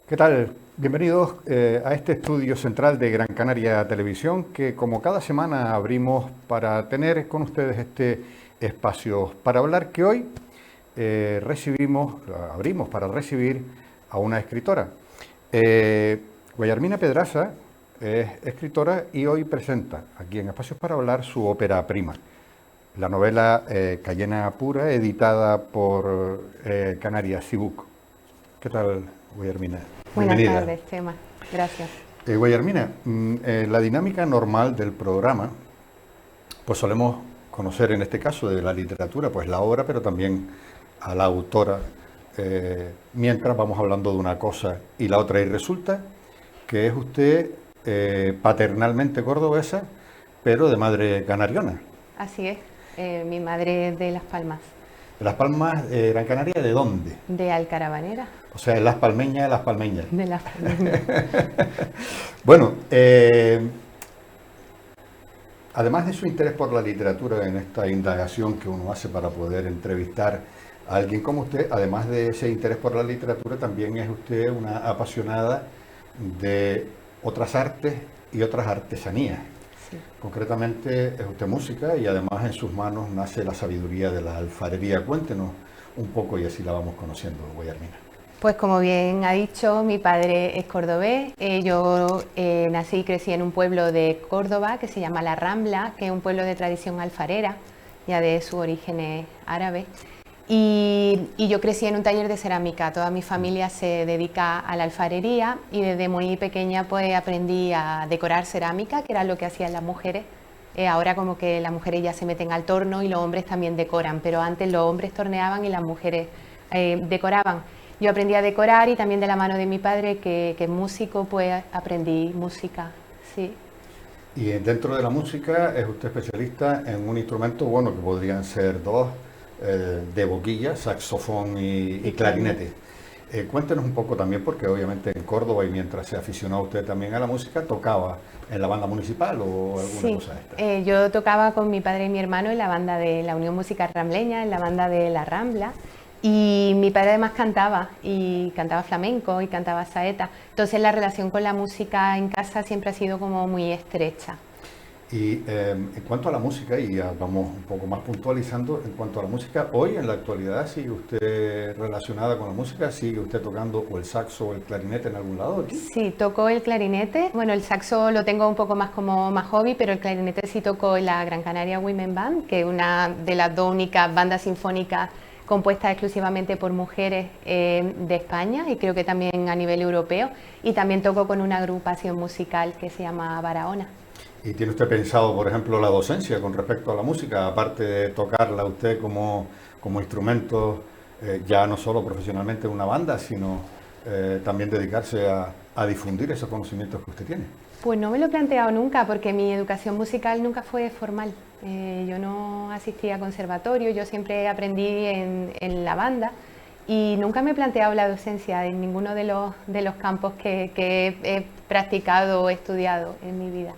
¿Qué tal? Bienvenidos a este estudio central de Gran Canaria Televisión que como cada semana abrimos para tener con ustedes este espacio para hablar que hoy abrimos para recibir a una escritora. Guillermina Pedraza es escritora y hoy presenta aquí en Espacios para Hablar su ópera prima, la novela Cayena Pura, editada por Canarias Cibuc. ¿Qué tal, Guillermina? Buenas Bienvenida. tardes, Chema. Gracias. Guillermina, la dinámica normal del programa, pues solemos conocer en este caso de la literatura, pues la obra, pero también a la autora, mientras vamos hablando de una cosa y la otra. Y resulta que es usted paternalmente cordobesa, pero de madre canariona. Así es. Mi madre es de Las Palmas, ¿Las Palmas de Gran Canaria de dónde? de Alcaravanera, O sea, Las Palmeñas de Las Palmeñas. de Las Palmas. Bueno, además de su interés por la literatura en esta indagación que uno hace para poder entrevistar a alguien como usted, además de ese interés por la literatura, también es usted una apasionada de otras artes y otras artesanías. Sí. Concretamente es usted música y además en sus manos nace la sabiduría de la alfarería. Cuéntenos un poco y así la vamos conociendo, Guillermina. Pues como bien ha dicho, mi padre es cordobés. Yo nací y crecí en un pueblo de Córdoba que se llama La Rambla, que es un pueblo de tradición alfarera, ya de sus orígenes árabes. Y yo crecí en un taller de cerámica. Toda mi familia se dedica a la alfarería y desde muy pequeña pues aprendí a decorar cerámica, que era lo que hacían las mujeres. Ahora como que las mujeres ya se meten al torno y los hombres también decoran, pero antes los hombres torneaban y las mujeres decoraban. Yo aprendí a decorar y también de la mano de mi padre, que es músico, pues aprendí música, sí. Y dentro de la música es usted especialista en un instrumento, bueno, que podrían ser dos, de boquilla, saxofón y clarinete. Cuéntenos un poco también, porque obviamente en Córdoba y mientras se aficionó usted también a la música, tocaba en la banda municipal o alguna cosa de esta. Yo tocaba con mi padre y mi hermano en la banda de la Unión Musical Rambleña, en la banda de La Rambla. Y mi padre además cantaba, y cantaba flamenco y cantaba saeta. Entonces la relación con la música en casa siempre ha sido como muy estrecha. Y en cuanto a la música, y ya vamos un poco más puntualizando, en cuanto a la música, hoy en la actualidad, ¿sigue usted relacionada con la música? ¿Sigue usted tocando o el saxo o el clarinete en algún lado aquí? Sí, toco el clarinete. Bueno, el saxo lo tengo un poco más como más hobby, pero el clarinete sí toco en la Gran Canaria Women Band, que es una de las dos únicas bandas sinfónicas compuestas exclusivamente por mujeres de España y creo que también a nivel europeo. Y también toco con una agrupación musical que se llama Barahona. ¿Y tiene usted pensado, por ejemplo, la docencia con respecto a la música, aparte de tocarla usted como instrumento, ya no solo profesionalmente en una banda, sino también dedicarse a difundir esos conocimientos que usted tiene? Pues no me lo he planteado nunca porque mi educación musical nunca fue formal. Yo no asistí a conservatorio, yo siempre aprendí en la banda y nunca me he planteado la docencia en ninguno de los campos que he practicado o estudiado en mi vida.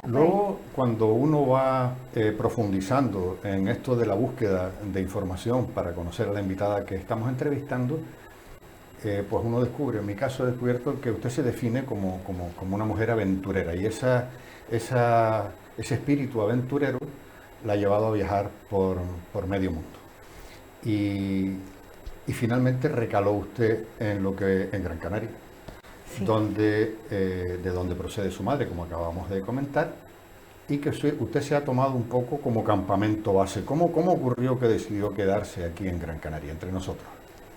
Luego, cuando uno va profundizando en esto de la búsqueda de información para conocer a la invitada que estamos entrevistando, pues uno descubre, en mi caso he descubierto que usted se define como una mujer aventurera y ese espíritu aventurero la ha llevado a viajar por medio mundo. Y finalmente recaló usted en Gran Canaria. Sí. De donde procede su madre, como acabamos de comentar, y que usted se ha tomado un poco como campamento base. ¿Cómo ocurrió que decidió quedarse aquí en Gran Canaria, entre nosotros?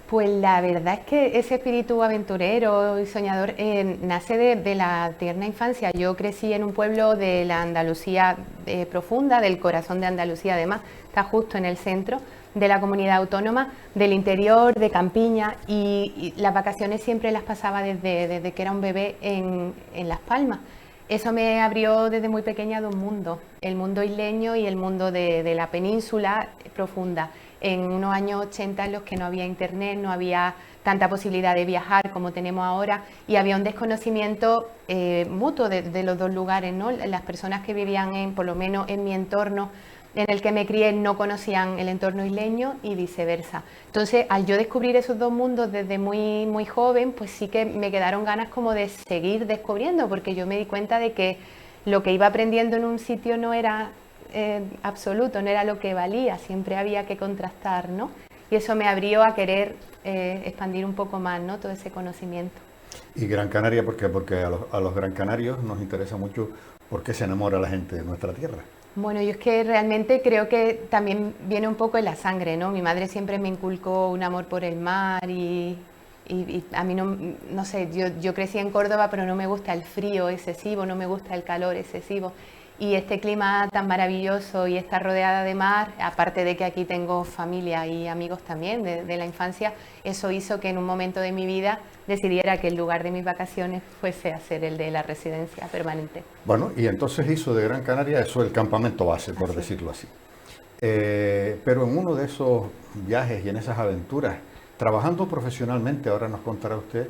Pues la verdad es que ese espíritu aventurero y soñador nace de la tierna infancia. Yo crecí en un pueblo de la Andalucía profunda, del corazón de Andalucía además, está justo en el centro de la comunidad autónoma, del interior, de Campiña, y las vacaciones siempre las pasaba desde que era un bebé en Las Palmas. Eso me abrió desde muy pequeña dos mundos, el mundo isleño y el mundo de la península profunda. En unos años 80 en los que no había internet, no había tanta posibilidad de viajar como tenemos ahora y había un desconocimiento mutuo de los dos lugares, ¿no? Las personas que vivían por lo menos en mi entorno, en el que me crié no conocían el entorno isleño y viceversa. Entonces, al yo descubrir esos dos mundos desde muy, muy joven, pues sí que me quedaron ganas como de seguir descubriendo, porque yo me di cuenta de que lo que iba aprendiendo en un sitio no era absoluto, no era lo que valía, siempre había que contrastar, ¿no? Y eso me abrió a querer expandir un poco más, ¿no?, todo ese conocimiento. ¿Y Gran Canaria por qué? Porque a los gran canarios nos interesa mucho por qué se enamora la gente de nuestra tierra. Bueno, yo es que realmente creo que también viene un poco en la sangre, ¿no? Mi madre siempre me inculcó un amor por el mar y a mí no sé, yo crecí en Córdoba, pero no me gusta el frío excesivo, no me gusta el calor excesivo. Y este clima tan maravilloso y estar rodeada de mar, aparte de que aquí tengo familia y amigos también de la infancia, eso hizo que en un momento de mi vida decidiera que el lugar de mis vacaciones fuese a ser el de la residencia permanente. Bueno, y entonces hizo de Gran Canaria eso el campamento base, por decirlo así. Pero en uno de esos viajes y en esas aventuras, trabajando profesionalmente, ahora nos contará usted,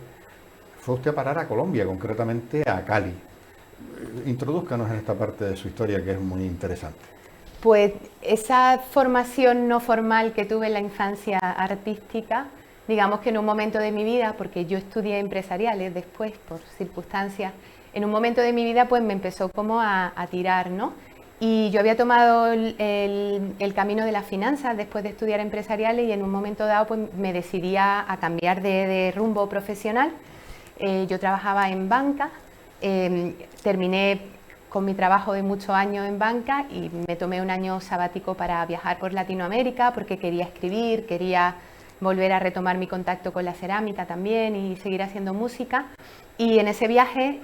fue usted a parar a Colombia, concretamente a Cali. Introdúzcanos en esta parte de su historia que es muy interesante. Pues esa formación no formal que tuve en la infancia artística, digamos que en un momento de mi vida, porque yo estudié empresariales después por circunstancias, en un momento de mi vida pues me empezó como a tirar, ¿no? Y yo había tomado el camino de las finanzas después de estudiar empresariales y en un momento dado pues me decidí a cambiar de rumbo profesional. Yo trabajaba en banca. Terminé con mi trabajo de muchos años en banca y me tomé un año sabático para viajar por Latinoamérica porque quería escribir, quería volver a retomar mi contacto con la cerámica también y seguir haciendo música. Y en ese viaje,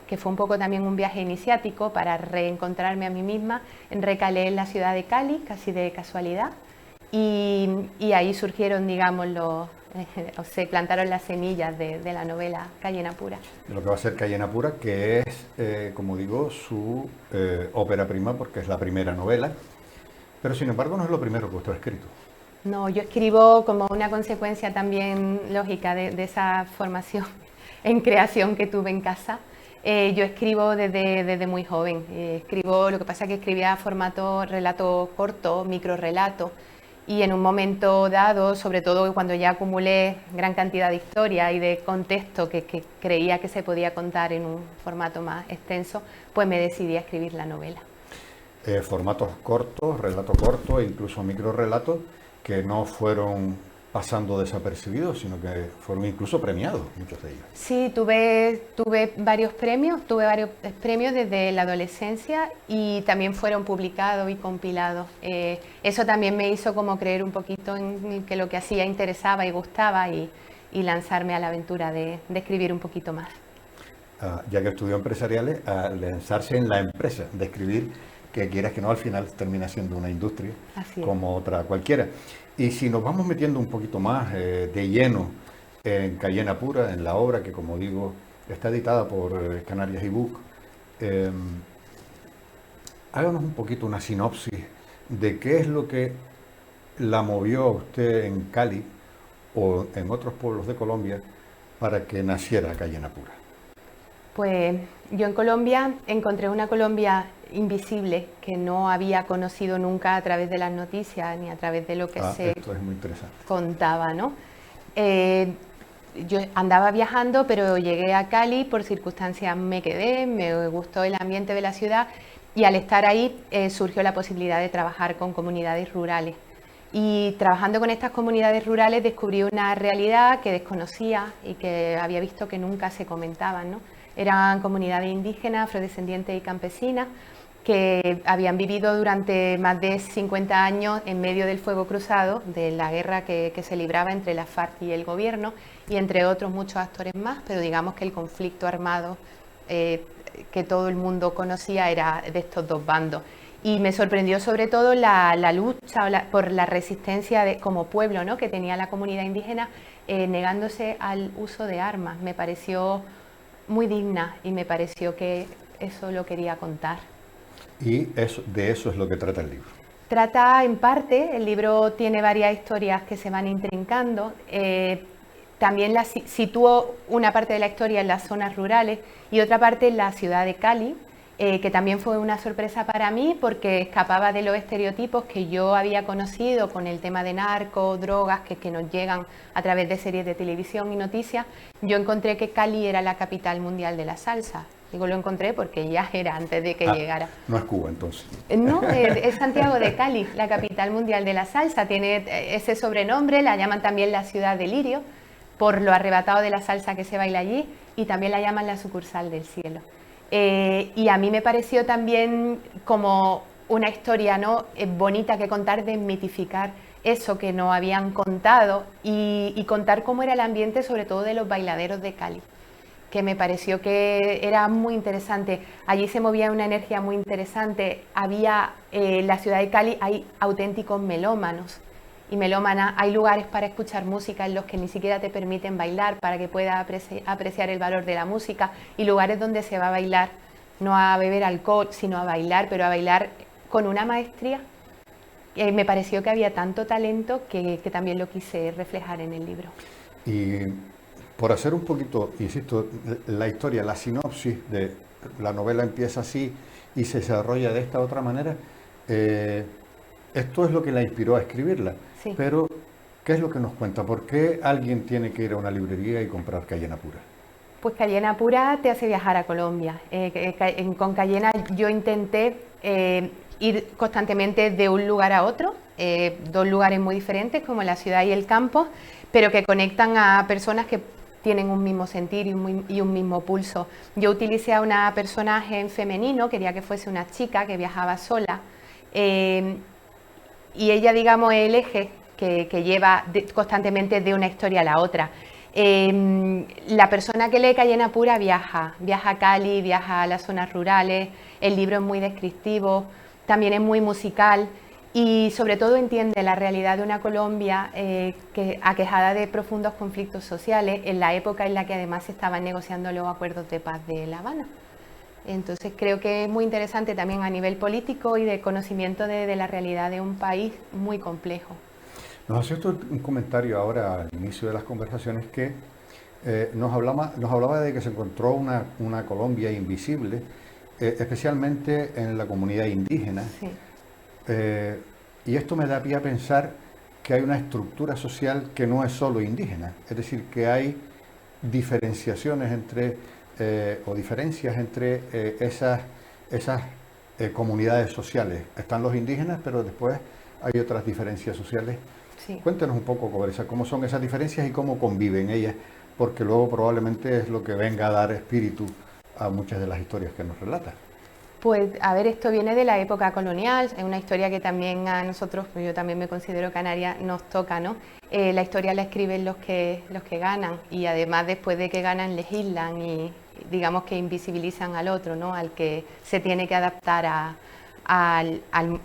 que fue un poco también un viaje iniciático para reencontrarme a mí misma, recalé en la ciudad de Cali, casi de casualidad, y ahí surgieron, digamos, se plantaron las semillas de la novela Cayena Pura. De lo que va a ser Cayena Pura, que es, como digo, su ópera prima, porque es la primera novela, pero sin embargo no es lo primero que usted ha escrito. No, yo escribo como una consecuencia también lógica de esa formación en creación que tuve en casa. Yo escribo desde muy joven. Lo que pasa es que escribía formato relato corto, microrelato. Y en un momento dado, sobre todo cuando ya acumulé gran cantidad de historia y de contexto que creía que se podía contar en un formato más extenso, pues me decidí a escribir la novela. Formatos cortos, relato corto e incluso microrelatos que no fueron pasando desapercibidos, sino que fueron incluso premiados, muchos de ellos. Sí, tuve varios premios desde la adolescencia y también fueron publicados y compilados. Eso también me hizo como creer un poquito en que lo que hacía interesaba y gustaba y lanzarme a la aventura de escribir un poquito más. Ya que estudió empresariales, a lanzarse en la empresa, de escribir, que quieras que no, al final termina siendo una industria como otra cualquiera. Y si nos vamos metiendo un poquito más de lleno en Cayena Pura, en la obra que, como digo, está editada por Canarias eBook, háganos un poquito una sinopsis de qué es lo que la movió a usted en Cali o en otros pueblos de Colombia para que naciera Cayena Pura. Pues yo en Colombia encontré una Colombia invisible que no había conocido nunca a través de las noticias ni a través de lo que esto es muy interesante. Contaba, ¿no? Yo andaba viajando, pero llegué a Cali, por circunstancias me quedé, me gustó el ambiente de la ciudad y al estar ahí surgió la posibilidad de trabajar con comunidades rurales. Y trabajando con estas comunidades rurales descubrí una realidad que desconocía y que había visto que nunca se comentaban, ¿no? Eran comunidades indígenas, afrodescendientes y campesinas que habían vivido durante más de 50 años en medio del fuego cruzado, de la guerra que se libraba entre la FARC y el gobierno, y entre otros muchos actores más, pero digamos que el conflicto armado que todo el mundo conocía era de estos dos bandos. Y me sorprendió sobre todo la lucha por la resistencia como pueblo, ¿no?, que tenía la comunidad indígena negándose al uso de armas. Me pareció muy digna y me pareció que eso lo quería contar. Y de eso es lo que trata el libro. Trata en parte, el libro tiene varias historias que se van intrincando. También sitúo una parte de la historia en las zonas rurales y otra parte en la ciudad de Cali. que también fue una sorpresa para mí porque escapaba de los estereotipos que yo había conocido con el tema de narcos, drogas, que nos llegan a través de series de televisión y noticias. Yo encontré que Cali era la capital mundial de la salsa. Digo, lo encontré porque ya era antes de que llegara. No es Cuba, entonces. No, es Santiago de Cali, la capital mundial de la salsa. Tiene ese sobrenombre, la llaman también la ciudad del lirio, por lo arrebatado de la salsa que se baila allí, y también la llaman la sucursal del cielo. Y a mí me pareció también como una historia, ¿no?, bonita que contar, de mitificar eso que nos habían contado y contar cómo era el ambiente, sobre todo de los bailaderos de Cali, que me pareció que era muy interesante. Allí se movía una energía muy interesante. Había, en la ciudad de Cali hay auténticos melómanos y melómanas. Hay lugares para escuchar música en los que ni siquiera te permiten bailar para que puedas apreciar el valor de la música, y lugares donde se va a bailar, no a beber alcohol, sino a bailar, pero a bailar con una maestría. Me pareció que había tanto talento que también lo quise reflejar en el libro. Y por hacer un poquito, insisto, la historia, la sinopsis de la novela empieza así y se desarrolla de esta otra manera, esto es lo que la inspiró a escribirla. Sí. Pero, ¿qué es lo que nos cuenta? ¿Por qué alguien tiene que ir a una librería y comprar Cayena Pura? Pues Cayena Pura te hace viajar a Colombia. Con Cayena yo intenté ir constantemente de un lugar a otro, dos lugares muy diferentes como la ciudad y el campo, pero que conectan a personas que tienen un mismo sentir y un mismo pulso. Yo utilicé a una personaje en femenino, quería que fuese una chica que viajaba sola, y ella, digamos, es el eje que lleva constantemente de una historia a la otra. La persona que lee Cayena Pura viaja a Cali, viaja a las zonas rurales. El libro es muy descriptivo, también es muy musical y sobre todo entiende la realidad de una Colombia aquejada de profundos conflictos sociales en la época en la que además se estaban negociando los acuerdos de paz de La Habana. Entonces creo que es muy interesante también a nivel político y de conocimiento de la realidad de un país muy complejo. Nos hacía usted un comentario ahora al inicio de las conversaciones que nos hablaba de que se encontró una Colombia invisible, especialmente en la comunidad indígena. Sí. Y esto me da pie a pensar que hay una estructura social que no es solo indígena, es decir, que hay diferenciaciones o diferencias entre esas comunidades sociales. Están los indígenas, pero después hay otras diferencias sociales. Sí. Cuéntanos un poco, Cobresa, cómo son esas diferencias y cómo conviven ellas, porque luego probablemente es lo que venga a dar espíritu a muchas de las historias que nos relatas. Pues a ver, esto viene de la época colonial, es una historia que también a nosotros, pues yo también me considero canaria, nos toca, ¿no? La historia la escriben los que ganan, y además después de que ganan legislan y digamos que invisibilizan al otro, ¿no?, al que se tiene que adaptar al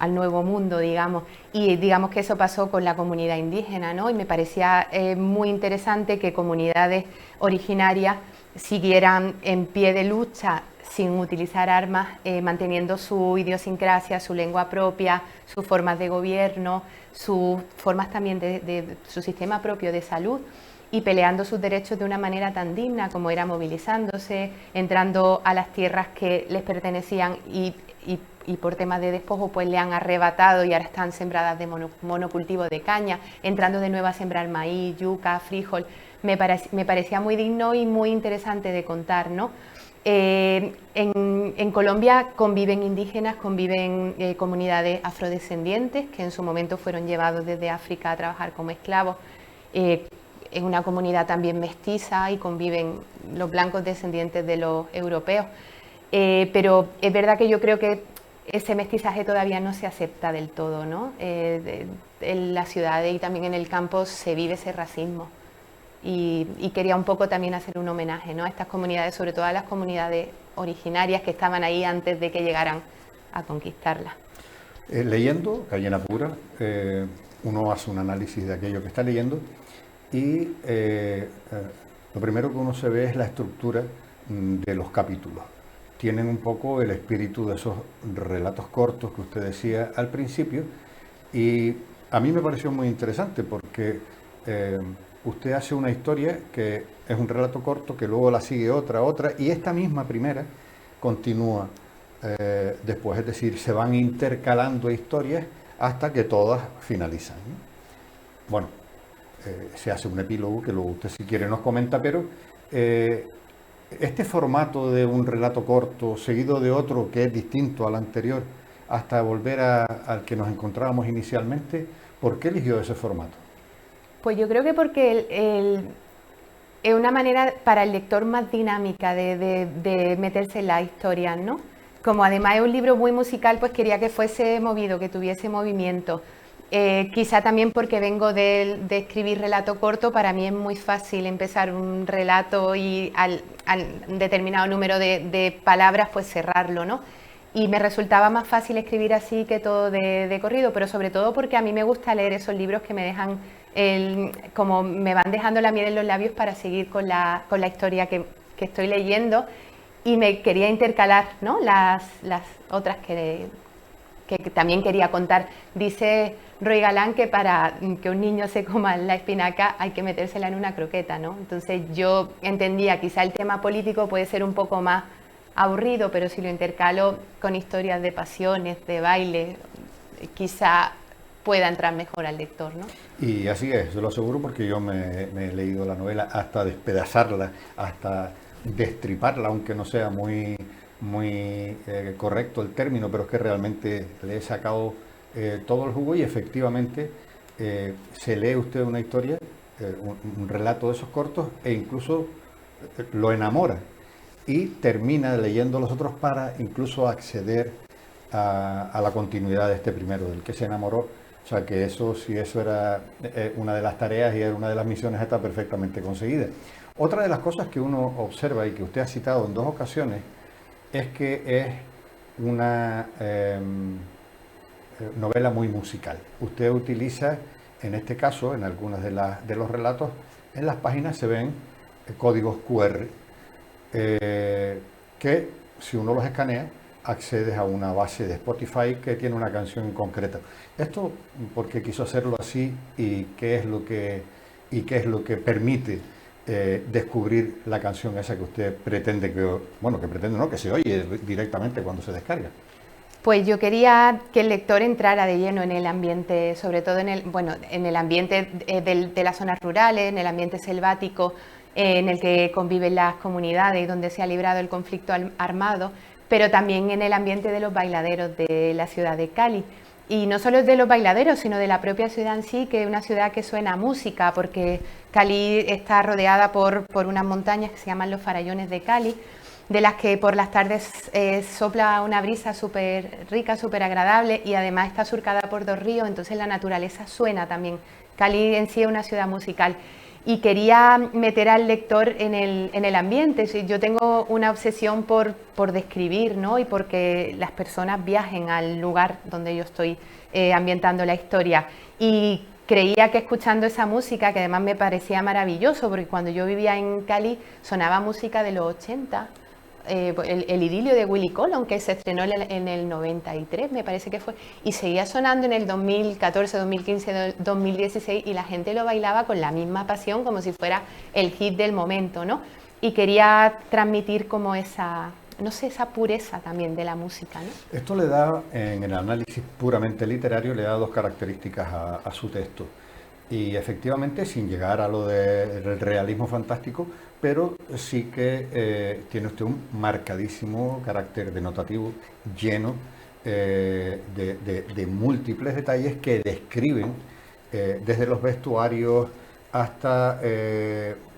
nuevo mundo, digamos. Y digamos que eso pasó con la comunidad indígena, ¿no? Y me parecía muy interesante que comunidades originarias siguieran en pie de lucha sin utilizar armas, manteniendo su idiosincrasia, su lengua propia, sus formas de gobierno, sus formas también de su sistema propio de salud, y peleando sus derechos de una manera tan digna como era movilizándose, entrando a las tierras que les pertenecían y por temas de despojo pues le han arrebatado y ahora están sembradas de monocultivo de caña, entrando de nuevo a sembrar maíz, yuca, frijol. Me parecía muy digno y muy interesante de contar, ¿no? En Colombia conviven indígenas, conviven comunidades afrodescendientes que en su momento fueron llevados desde África a trabajar como esclavos, en una comunidad también mestiza, y conviven los blancos descendientes de los europeos, pero es verdad que yo creo que ese mestizaje todavía no se acepta del todo, ¿no? En las ciudades y también en el campo se vive ese racismo. Y quería un poco también hacer un homenaje, ¿no?, a estas comunidades, sobre todo a las comunidades originarias que estaban ahí antes de que llegaran a conquistarlas. Leyendo Cayena Pura, uno hace un análisis de aquello que está leyendo y lo primero que uno se ve es la estructura de los capítulos. Tienen un poco el espíritu de esos relatos cortos que usted decía al principio, y a mí me pareció muy interesante porque usted hace una historia que es un relato corto, que luego la sigue otra, y esta misma primera continúa después, es decir, se van intercalando historias hasta que todas finalizan, ¿no? Bueno, se hace un epílogo que luego usted si quiere nos comenta, pero este formato de un relato corto seguido de otro que es distinto al anterior hasta volver al que nos encontrábamos inicialmente, ¿por qué eligió ese formato? Pues yo creo que porque es una manera para el lector más dinámica de meterse en la historia, ¿no? Como además es un libro muy musical, pues quería que fuese movido, que tuviese movimiento. Quizá también porque vengo de escribir relato corto, para mí es muy fácil empezar un relato y al determinado número de palabras pues cerrarlo, ¿no? Y me resultaba más fácil escribir así que todo de corrido, pero sobre todo porque a mí me gusta leer esos libros que me dejan, como me van dejando la miel en los labios para seguir con la historia que estoy leyendo, y me quería intercalar, ¿no? las otras que también quería contar. Dice Roy Galán que para que un niño se coma la espinaca hay que metérsela en una croqueta, ¿no? Entonces yo entendía, quizá el tema político puede ser un poco más aburrido, pero si lo intercalo con historias de pasiones, de baile, quizá pueda entrar mejor al lector, ¿no? Y así es, yo lo aseguro porque yo me he leído la novela hasta despedazarla, hasta destriparla, aunque no sea muy correcto el término, pero es que realmente le he sacado todo el jugo y efectivamente se lee usted una historia, un relato de esos cortos e incluso lo enamora y termina leyendo los otros para incluso acceder a la continuidad de este primero, del que se enamoró. O sea que eso, si eso era una de las tareas y era una de las misiones, está perfectamente conseguida. Otra de las cosas que uno observa y que usted ha citado en 2 ocasiones es que es una novela muy musical. Usted utiliza, en este caso, en algunas de los relatos, en las páginas se ven códigos QR que, si uno los escanea, accedes a una base de Spotify que tiene una canción en concreto. Esto, ¿por qué quiso hacerlo así y qué es lo que permite descubrir la canción esa que usted pretende que se oye directamente cuando se descarga? Pues yo quería que el lector entrara de lleno en el ambiente, sobre todo en el ambiente de las zonas rurales, en el ambiente selvático, en el que conviven las comunidades y donde se ha librado el conflicto armado, pero también en el ambiente de los bailaderos de la ciudad de Cali. Y no solo de los bailaderos, sino de la propia ciudad en sí, que es una ciudad que suena a música, porque Cali está rodeada por unas montañas que se llaman los Farallones de Cali, de las que por las tardes sopla una brisa súper rica, súper agradable, y además está surcada por 2 ríos, entonces la naturaleza suena también. Cali en sí es una ciudad musical. Y quería meter al lector en el ambiente. Yo tengo una obsesión por describir, ¿no? Y porque las personas viajen al lugar donde yo estoy ambientando la historia. Y creía que escuchando esa música, que además me parecía maravilloso, porque cuando yo vivía en Cali sonaba música de los 80, el idilio de Willy Colón, que se estrenó en el 93, me parece que fue, y seguía sonando en el 2014, 2015, 2016, y la gente lo bailaba con la misma pasión, como si fuera el hit del momento, ¿no? Y quería transmitir como esa pureza también de la música, ¿no? Esto le da, en el análisis puramente literario, le da 2 características a su texto. Y efectivamente, sin llegar a lo del realismo fantástico, pero sí que tiene usted un marcadísimo carácter denotativo, lleno de múltiples detalles que describen desde los vestuarios hasta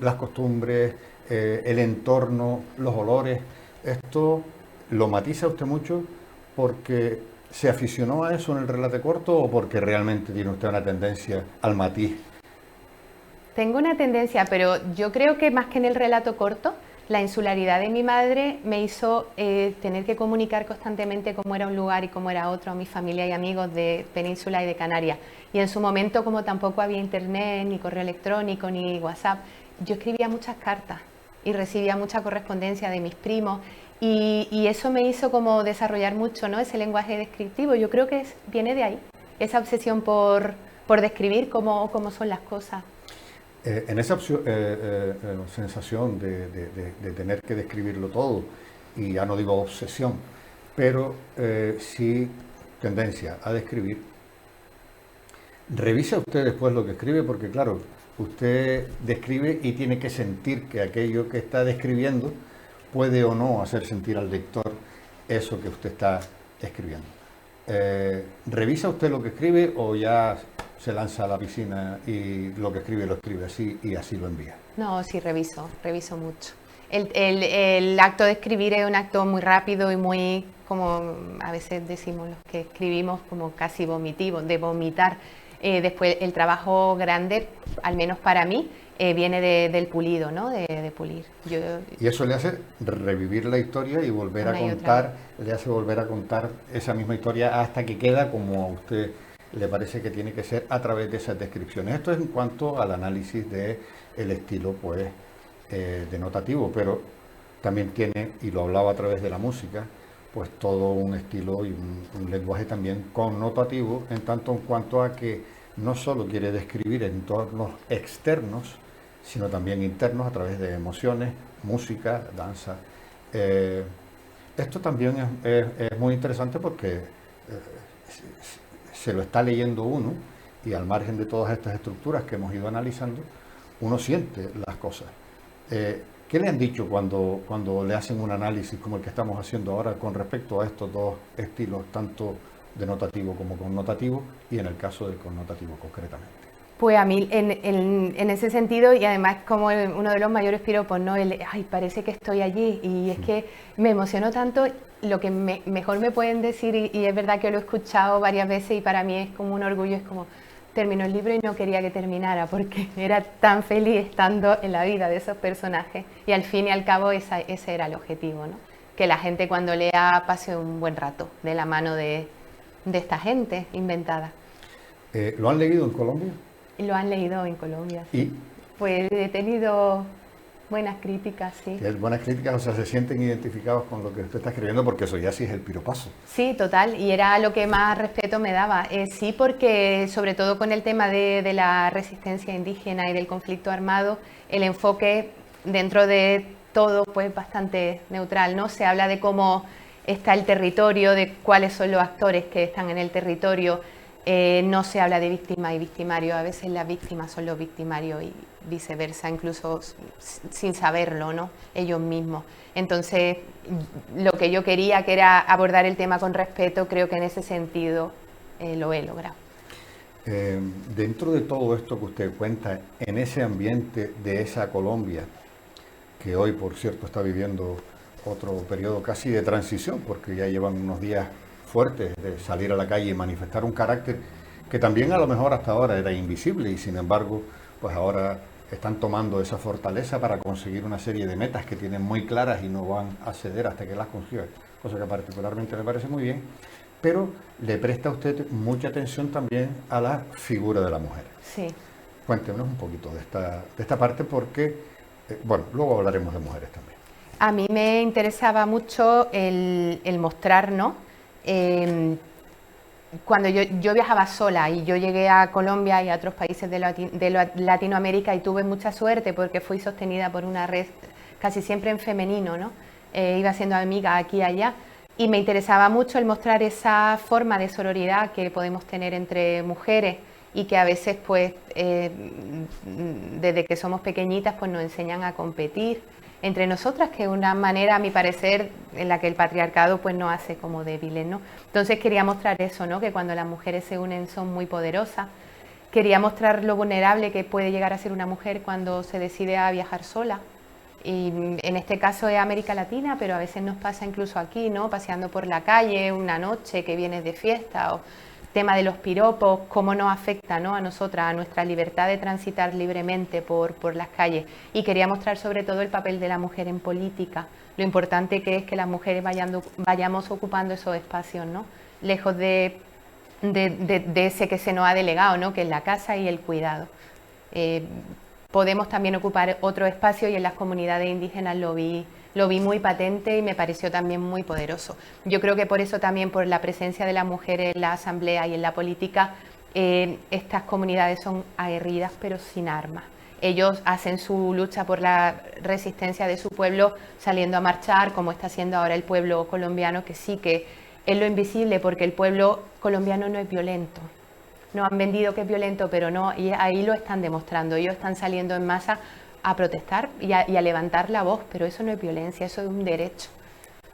las costumbres, el entorno, los olores. Esto lo matiza usted mucho porque ¿se aficionó a eso en el relato corto o porque realmente tiene usted una tendencia al matiz? Tengo una tendencia, pero yo creo que más que en el relato corto, la insularidad de mi madre me hizo tener que comunicar constantemente cómo era un lugar y cómo era otro a mi familia y amigos de Península y de Canarias. Y en su momento, como tampoco había internet, ni correo electrónico, ni WhatsApp, yo escribía muchas cartas y recibía mucha correspondencia de mis primos. Y eso me hizo como desarrollar mucho, ¿no? Ese lenguaje descriptivo. Yo creo que viene de ahí, esa obsesión por describir cómo son las cosas. En esa sensación de tener que describirlo todo, y ya no digo obsesión, pero sí tendencia a describir. Revisa usted después lo que escribe, porque claro, usted describe y tiene que sentir que aquello que está describiendo puede o no hacer sentir al lector eso que usted está escribiendo. ¿Revisa usted lo que escribe o ya se lanza a la piscina y lo que escribe lo escribe así y así lo envía? No, sí, reviso mucho. El acto de escribir es un acto muy rápido y muy, como a veces decimos los que escribimos, como casi vomitivo, de vomitar. Después el trabajo grande, al menos para mí, viene del pulido, ¿no? De pulir. Y eso le hace revivir la historia y volver a contar, le hace volver a contar esa misma historia hasta que queda como a usted le parece que tiene que ser a través de esas descripciones. Esto es en cuanto al análisis del estilo, pues, denotativo, pero también tiene, y lo hablaba a través de la música, pues todo un estilo y un lenguaje también connotativo, en tanto en cuanto a que no solo quiere describir entornos externos, sino también internos a través de emociones, música, danza. Esto también es muy interesante porque se lo está leyendo uno y al margen de todas estas estructuras que hemos ido analizando, uno siente las cosas. ¿Qué le han dicho cuando le hacen un análisis como el que estamos haciendo ahora con respecto a estos dos estilos, tanto denotativo como connotativo, y en el caso del connotativo concretamente? Pues a mí, en ese sentido, y además como uno de los mayores piropos, ¿no? Ay, parece que estoy allí, y es que me emocionó tanto. Lo que mejor me pueden decir, y es verdad que lo he escuchado varias veces y para mí es como un orgullo, es como, terminó el libro y no quería que terminara porque era tan feliz estando en la vida de esos personajes, y al fin y al cabo ese era el objetivo, ¿no? Que la gente cuando lea pase un buen rato de la mano de esta gente inventada. ¿Lo han leído en Colombia? Lo han leído en Colombia. ¿Y? Pues he tenido buenas críticas, sí. Buenas críticas, o sea, se sienten identificados con lo que usted está escribiendo, porque eso ya sí es el piropazo. Sí, total, y era lo que más respeto me daba. Sí, porque sobre todo con el tema de la resistencia indígena y del conflicto armado, el enfoque dentro de todo pues bastante neutral, ¿no? Se habla de cómo está el territorio, de cuáles son los actores que están en el territorio. No se habla de víctima y victimario, a veces las víctimas son los victimarios y viceversa, incluso sin saberlo, ¿no? Ellos mismos. Entonces, lo que yo quería, que era abordar el tema con respeto, creo que en ese sentido lo he logrado. Dentro de todo esto que usted cuenta, en ese ambiente de esa Colombia, que hoy, por cierto, está viviendo otro periodo casi de transición, porque ya llevan unos días fuertes de salir a la calle y manifestar un carácter que también a lo mejor hasta ahora era invisible, y sin embargo, pues ahora están tomando esa fortaleza para conseguir una serie de metas que tienen muy claras y no van a ceder hasta que las consigan, cosa que particularmente me parece muy bien, pero le presta a usted mucha atención también a la figura de la mujer. Sí. Cuéntenos un poquito de esta parte, porque, bueno, luego hablaremos de mujeres también. A mí me interesaba mucho el mostrar, ¿no? Cuando yo viajaba sola y yo llegué a Colombia y a otros países de Latinoamérica, y tuve mucha suerte porque fui sostenida por una red casi siempre en femenino, ¿no? Iba siendo amiga aquí y allá, y me interesaba mucho el mostrar esa forma de sororidad que podemos tener entre mujeres y que a veces pues desde que somos pequeñitas pues nos enseñan a competir entre nosotras, que es una manera, a mi parecer, en la que el patriarcado pues nos hace como débiles, ¿no? Entonces quería mostrar eso, ¿no? Que cuando las mujeres se unen son muy poderosas. Quería mostrar lo vulnerable que puede llegar a ser una mujer cuando se decide a viajar sola. Y en este caso es América Latina, pero a veces nos pasa incluso aquí, ¿no? Paseando por la calle una noche que vienes de fiesta, o tema de los piropos, cómo nos afecta, ¿no? A nosotras, a nuestra libertad de transitar libremente por las calles. Y quería mostrar sobre todo el papel de la mujer en política, lo importante que es que las mujeres vayamos ocupando esos espacios, ¿no? Lejos de ese que se nos ha delegado, ¿no? Que es la casa y el cuidado. Podemos también ocupar otro espacio, y en las comunidades indígenas lo vi muy patente y me pareció también muy poderoso. Yo creo que por eso también, por la presencia de la mujer en la asamblea y en la política, estas comunidades son aguerridas pero sin armas. Ellos hacen su lucha por la resistencia de su pueblo saliendo a marchar, como está haciendo ahora el pueblo colombiano, que sí que es lo invisible, porque el pueblo colombiano no es violento. Nos han vendido que es violento, pero no, y ahí lo están demostrando. Ellos están saliendo en masa a protestar y a levantar la voz, pero eso no es violencia, eso es un derecho.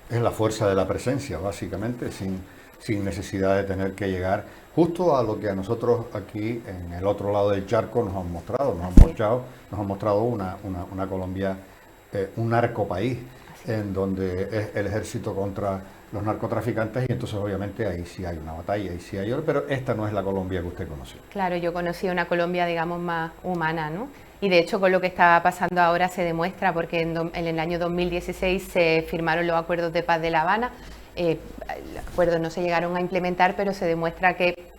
Es la fuerza de la presencia, básicamente, sin necesidad de tener que llegar justo a lo que a nosotros aquí en el otro lado del charco nos han mostrado. Nos han mostrado una Colombia, un narcopaís, en donde es el ejército contra los narcotraficantes, y entonces obviamente ahí sí hay una batalla, ahí sí hay oro, pero esta no es la Colombia que usted conoció. Claro, yo conocí una Colombia, digamos, más humana, ¿no? Y de hecho con lo que está pasando ahora se demuestra, porque en el año 2016 se firmaron los acuerdos de paz de La Habana. Los acuerdos no se llegaron a implementar, pero se demuestra que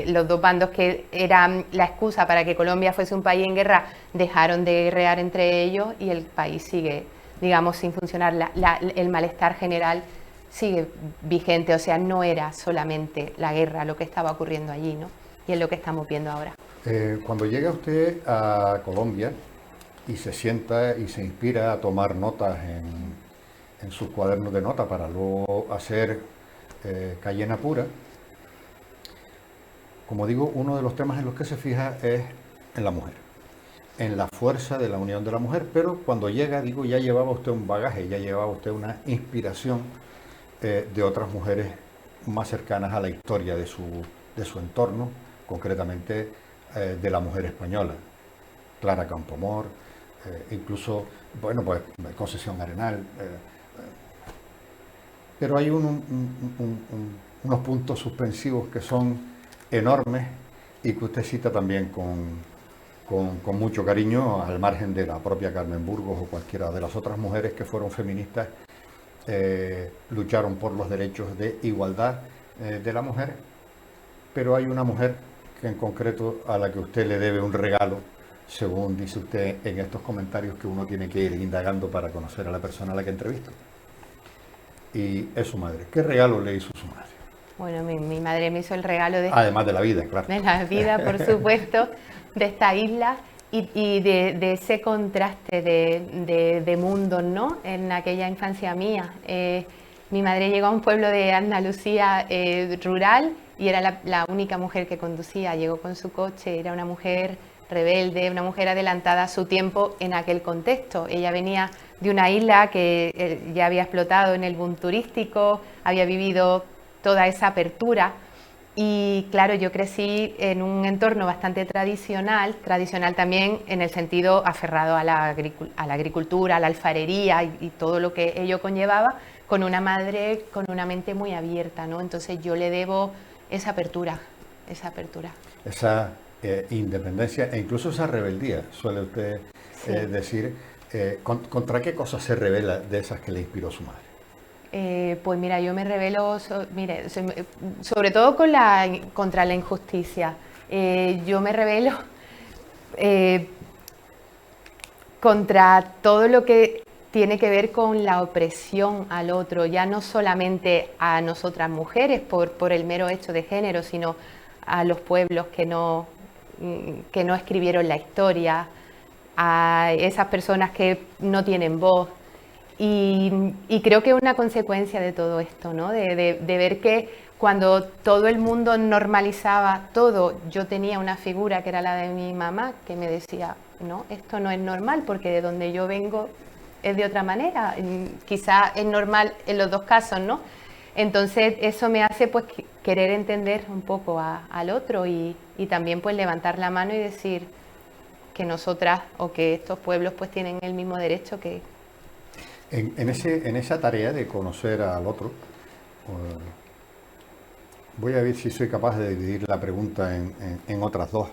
los dos bandos que eran la excusa para que Colombia fuese un país en guerra dejaron de guerrear entre ellos y el país sigue, digamos, sin funcionar. El malestar general sigue vigente, o sea, no era solamente la guerra lo que estaba ocurriendo allí, ¿no? Y es lo que estamos viendo ahora. Cuando llega usted a Colombia y se sienta y se inspira a tomar notas en sus cuadernos de nota para luego hacer Cayena Pura, como digo, uno de los temas en los que se fija es en la mujer, en la fuerza de la unión de la mujer, pero cuando llega, digo, ya llevaba usted un bagaje, ya llevaba usted una inspiración de otras mujeres más cercanas a la historia de su entorno, concretamente de la mujer española, Clara Campoamor, incluso, bueno, pues Concesión Arenal, pero hay unos puntos suspensivos que son enormes y que usted cita también con mucho cariño, al margen de la propia Carmen Burgos o cualquiera de las otras mujeres que fueron feministas, lucharon por los derechos de igualdad de la mujer, pero hay una mujer que en concreto a la que usted le debe un regalo, según dice usted en estos comentarios, que uno tiene que ir indagando para conocer a la persona a la que entrevista. Y es su madre. ¿Qué regalo le hizo su madre? Bueno, mi madre me hizo el regalo de... Además de la vida, claro. De la vida, por supuesto, de esta isla y de ese contraste de mundos, ¿no? En aquella infancia mía. Mi madre llegó a un pueblo de Andalucía rural y era la única mujer que conducía. Llegó con su coche, era una mujer rebelde, una mujer adelantada a su tiempo en aquel contexto. Ella venía de una isla que ya había explotado en el boom turístico, había vivido toda esa apertura y claro, yo crecí en un entorno bastante tradicional también en el sentido aferrado a la agricultura, a la alfarería y todo lo que ello conllevaba, con una madre con una mente muy abierta, ¿no? Entonces yo le debo esa apertura. Esa independencia e incluso esa rebeldía, suele usted decir. ¿Contra qué cosas se revela de esas que le inspiró su madre? Pues mira, yo me rebelo sobre todo contra la injusticia. Yo me rebelo contra todo lo que tiene que ver con la opresión al otro, ya no solamente a nosotras mujeres por el mero hecho de género, sino a los pueblos que no escribieron la historia, a esas personas que no tienen voz. Y creo que es una consecuencia de todo esto, ¿no? De ver que cuando todo el mundo normalizaba todo, yo tenía una figura que era la de mi mamá, que me decía, no, esto no es normal, porque de donde yo vengo es de otra manera. Quizá es normal en los dos casos, ¿no? Entonces eso me hace pues querer entender un poco al otro y también pues levantar la mano y decir que nosotras o que estos pueblos pues tienen el mismo derecho que... En esa tarea de conocer al otro, voy a ver si soy capaz de dividir la pregunta en otras dos.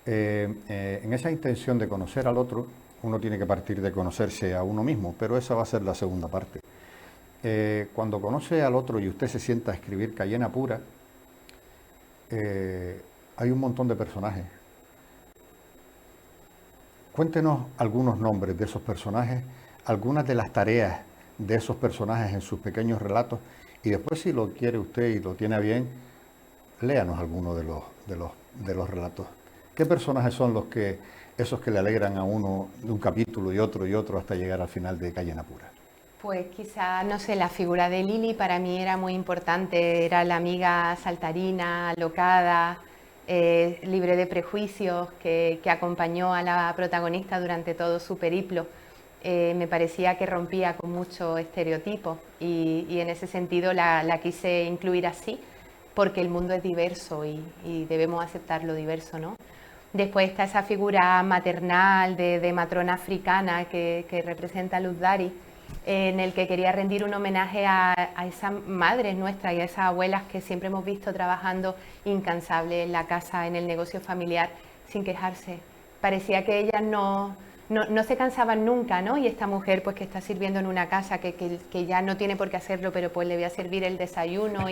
En esa intención de conocer al otro, uno tiene que partir de conocerse a uno mismo, pero esa va a ser la segunda parte. Cuando conoce al otro y usted se sienta a escribir Cayena Pura, hay un montón de personajes. Cuéntenos algunos nombres de esos personajes, algunas de las tareas de esos personajes en sus pequeños relatos y después, si lo quiere usted y lo tiene a bien, léanos alguno de los relatos. ¿Qué personajes son esos que le alegran a uno de un capítulo y otro hasta llegar al final de Calle Napura? Pues quizá, no sé, la figura de Lili para mí era muy importante, era la amiga saltarina, alocada, libre de prejuicios, que acompañó a la protagonista durante todo su periplo. Me parecía que rompía con muchos estereotipos y en ese sentido la quise incluir así, porque el mundo es diverso y debemos aceptar lo diverso, ¿no? Después está esa figura maternal de matrona africana que representa a Luz Dari, en el que quería rendir un homenaje a esas madres nuestras y a esas abuelas que siempre hemos visto trabajando incansables en la casa, en el negocio familiar, sin quejarse. Parecía que ellas no se cansaban nunca, ¿no? Y esta mujer pues que está sirviendo en una casa que ya no tiene por qué hacerlo, pero pues le voy a servir el desayuno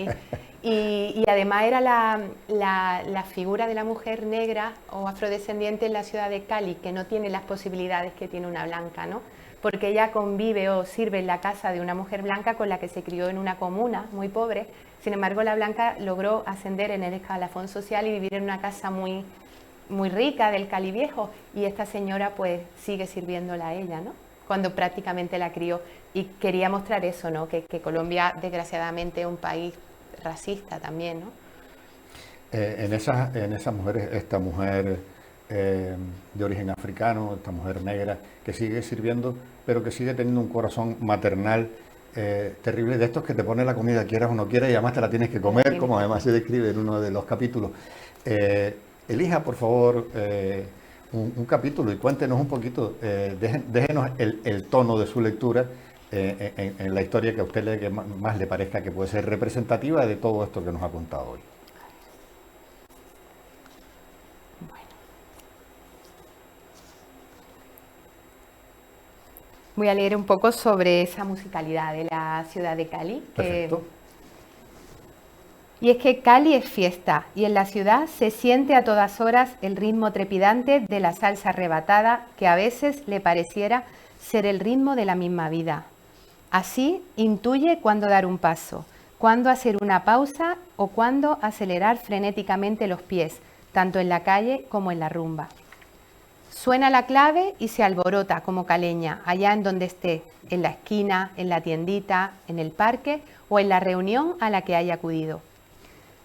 y además era la figura de la mujer negra o afrodescendiente en la ciudad de Cali, que no tiene las posibilidades que tiene una blanca, ¿no? Porque ella convive o sirve en la casa de una mujer blanca con la que se crió en una comuna muy pobre. Sin embargo, la blanca logró ascender en el escalafón social y vivir en una casa muy rica del Cali Viejo, y esta señora pues sigue sirviéndola a ella, ¿no? Cuando prácticamente la crió. Y quería mostrar eso, ¿no? Que Colombia desgraciadamente es un país racista también, ¿no? En esas mujeres, esta mujer de origen africano, esta mujer negra, que sigue sirviendo, pero que sigue teniendo un corazón maternal terrible, de estos que te pone la comida, quieras o no quieras, y además te la tienes que comer, como además se describe en uno de los capítulos. Elija, por favor, un capítulo y cuéntenos un poquito, déjenos el tono de su lectura en la historia que a usted que más le parezca que puede ser representativa de todo esto que nos ha contado hoy. Voy a leer un poco sobre esa musicalidad de la ciudad de Cali. Perfecto. Y es que Cali es fiesta y en la ciudad se siente a todas horas el ritmo trepidante de la salsa arrebatada que a veces le pareciera ser el ritmo de la misma vida. Así intuye cuándo dar un paso, cuándo hacer una pausa o cuándo acelerar frenéticamente los pies, tanto en la calle como en la rumba. Suena la clave y se alborota como caleña, allá en donde esté, en la esquina, en la tiendita, en el parque o en la reunión a la que haya acudido.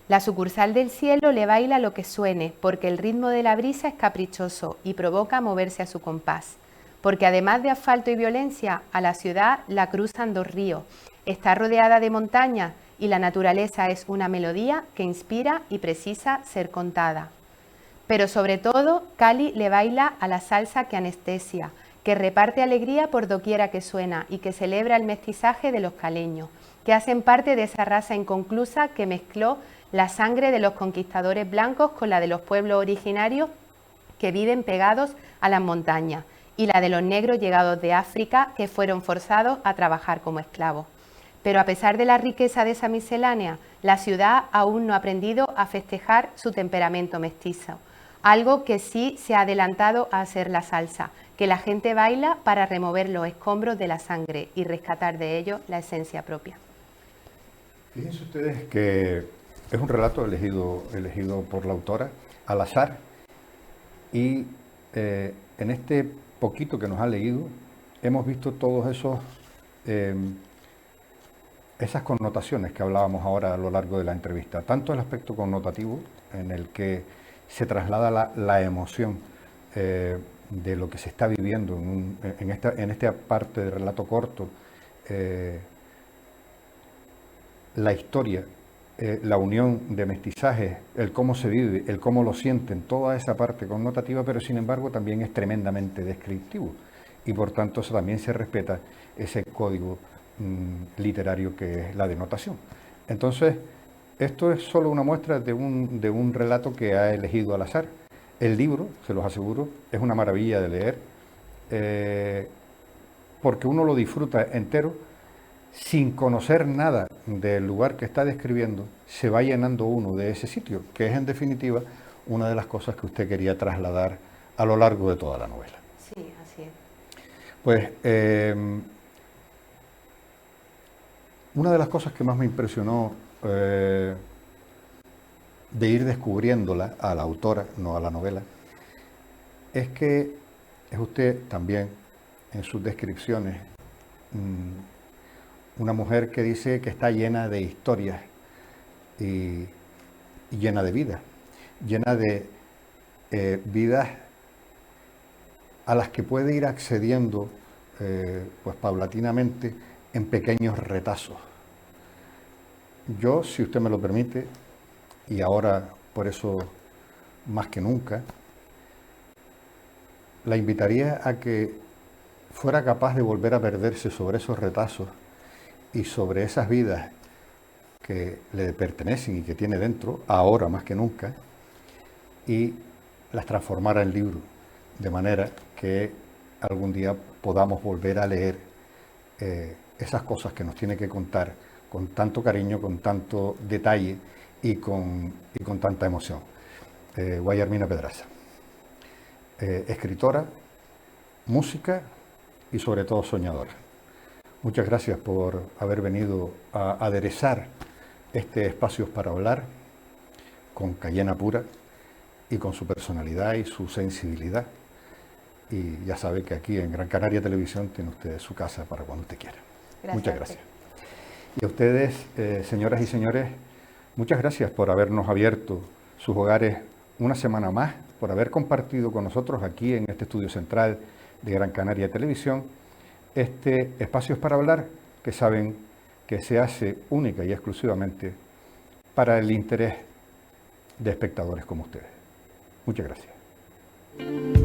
La sucursal del cielo le baila lo que suene, porque el ritmo de la brisa es caprichoso y provoca moverse a su compás. Porque además de asfalto y violencia, a la ciudad la cruzan dos ríos, está rodeada de montañas y la naturaleza es una melodía que inspira y precisa ser contada. Pero sobre todo, Cali le baila a la salsa que anestesia, que reparte alegría por doquiera que suena y que celebra el mestizaje de los caleños, que hacen parte de esa raza inconclusa que mezcló la sangre de los conquistadores blancos con la de los pueblos originarios que viven pegados a las montañas y la de los negros llegados de África que fueron forzados a trabajar como esclavos. Pero a pesar de la riqueza de esa miscelánea, la ciudad aún no ha aprendido a festejar su temperamento mestizo, algo que sí se ha adelantado a hacer la salsa, que la gente baila para remover los escombros de la sangre y rescatar de ello la esencia propia. Fíjense ustedes que es un relato elegido por la autora al azar y en este poquito que nos ha leído hemos visto todos esas connotaciones que hablábamos ahora a lo largo de la entrevista, tanto el aspecto connotativo en el que se traslada la emoción de lo que se está viviendo en esta parte de relato corto, la historia, la unión de mestizajes, el cómo se vive, el cómo lo sienten, toda esa parte connotativa, pero sin embargo también es tremendamente descriptivo y por tanto también se respeta ese código literario que es la denotación. Entonces, esto es solo una muestra de un relato que ha elegido al azar. El libro, se los aseguro, es una maravilla de leer porque uno lo disfruta entero sin conocer nada del lugar que está describiendo, se va llenando uno de ese sitio, que es en definitiva una de las cosas que usted quería trasladar a lo largo de toda la novela. Sí, así es. Pues una de las cosas que más me impresionó de ir descubriéndola a la autora, no a la novela, es que es usted también en sus descripciones una mujer que dice que está llena de historias y llena de vida, llena de vidas a las que puede ir accediendo pues paulatinamente en pequeños retazos. Yo, si usted me lo permite, y ahora por eso más que nunca, la invitaría a que fuera capaz de volver a perderse sobre esos retazos y sobre esas vidas que le pertenecen y que tiene dentro, ahora más que nunca, y las transformara en libro, de manera que algún día podamos volver a leer esas cosas que nos tiene que contar con tanto cariño, con tanto detalle y con tanta emoción. Guayarmina Pedraza, escritora, música y sobre todo soñadora. Muchas gracias por haber venido a aderezar este Espacios para Hablar con Cayena pura y con su personalidad y su sensibilidad. Y ya sabe que aquí en Gran Canaria Televisión tiene usted su casa para cuando usted quiera. Muchas gracias. Y a ustedes, señoras y señores, muchas gracias por habernos abierto sus hogares una semana más, por haber compartido con nosotros aquí en este estudio central de Gran Canaria Televisión este Espacios para Hablar, que saben que se hace única y exclusivamente para el interés de espectadores como ustedes. Muchas gracias.